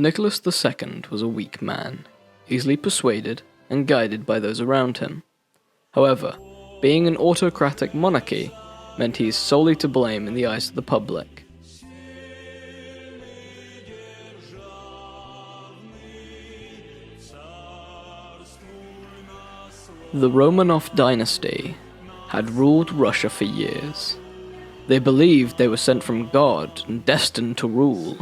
Nicholas II was a weak man, easily persuaded and guided by those around him. However, being an autocratic monarchy meant he is solely to blame in the eyes of the public. The Romanov dynasty had ruled Russia for years. They believed they were sent from God and destined to rule.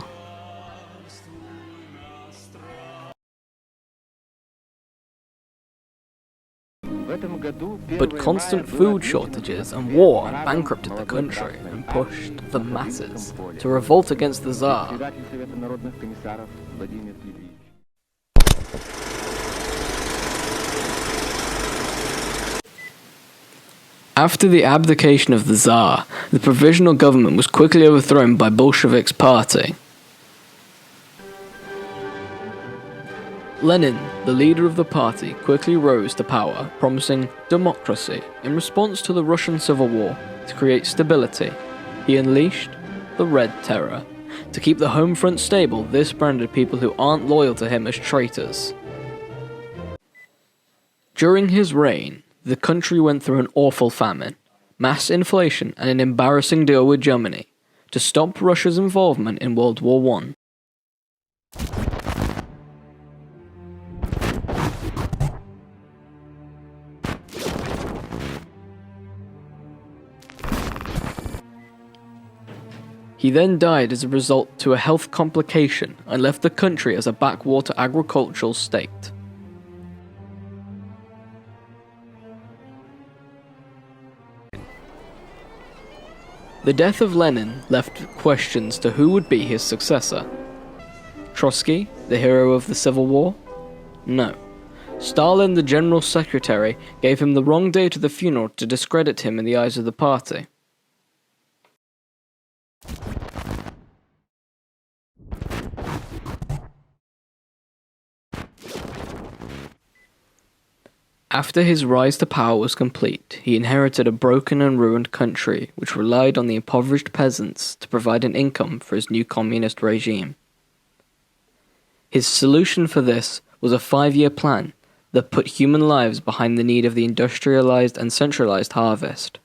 But constant food shortages and war bankrupted the country and pushed the masses to revolt against the Tsar. After the abdication of the Tsar, the provisional government was quickly overthrown by Bolsheviks' party. Lenin, the leader of the party, quickly rose to power, promising democracy in response to the Russian Civil War. To create stability, he unleashed the Red Terror. To keep the home front stable, this branded people who aren't loyal to him as traitors. During his reign, the country went through an awful famine, mass inflation, and an embarrassing deal with Germany to stop Russia's involvement in World War I. He then died as a result to a health complication and left the country as a backwater agricultural state. The death of Lenin left questions to who would be his successor. Trotsky, the hero of the Civil War? No. Stalin, the general secretary, gave him the wrong date of the funeral to discredit him in the eyes of the party. After his rise to power was complete, he inherited a broken and ruined country which relied on the impoverished peasants to provide an income for his new communist regime. His solution for this was a 5-year plan that put human lives behind the need of the industrialized and centralized harvest.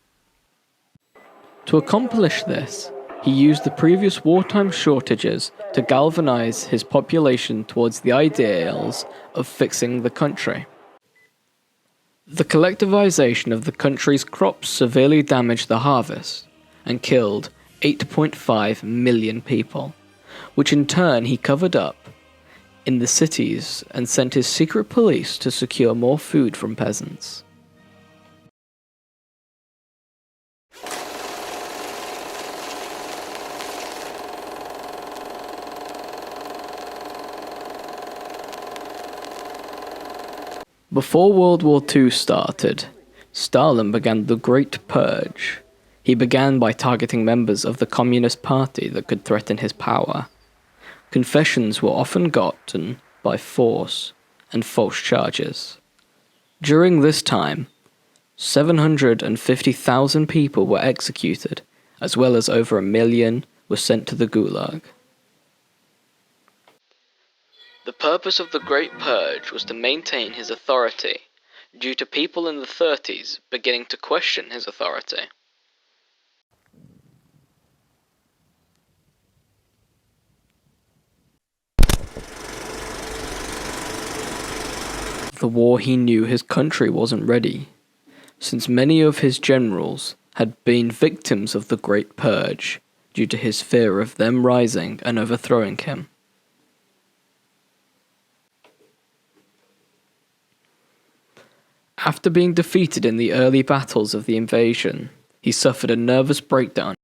To accomplish this, he used the previous wartime shortages to galvanize his population towards the ideals of fixing the country. The collectivization of the country's crops severely damaged the harvest and killed 8.5 million people, which in turn he covered up in the cities and sent his secret police to secure more food from peasants. Before World War II started, Stalin began the Great Purge. He began by targeting members of the Communist Party that could threaten his power. Confessions were often gotten by force and false charges. During this time, 750,000 people were executed, as well as over 1 million were sent to the Gulag. The purpose of the Great Purge was to maintain his authority, due to people in the 30s beginning to question his authority. The war he knew his country wasn't ready, since many of his generals had been victims of the Great Purge due to his fear of them rising and overthrowing him. After being defeated in the early battles of the invasion, he suffered a nervous breakdown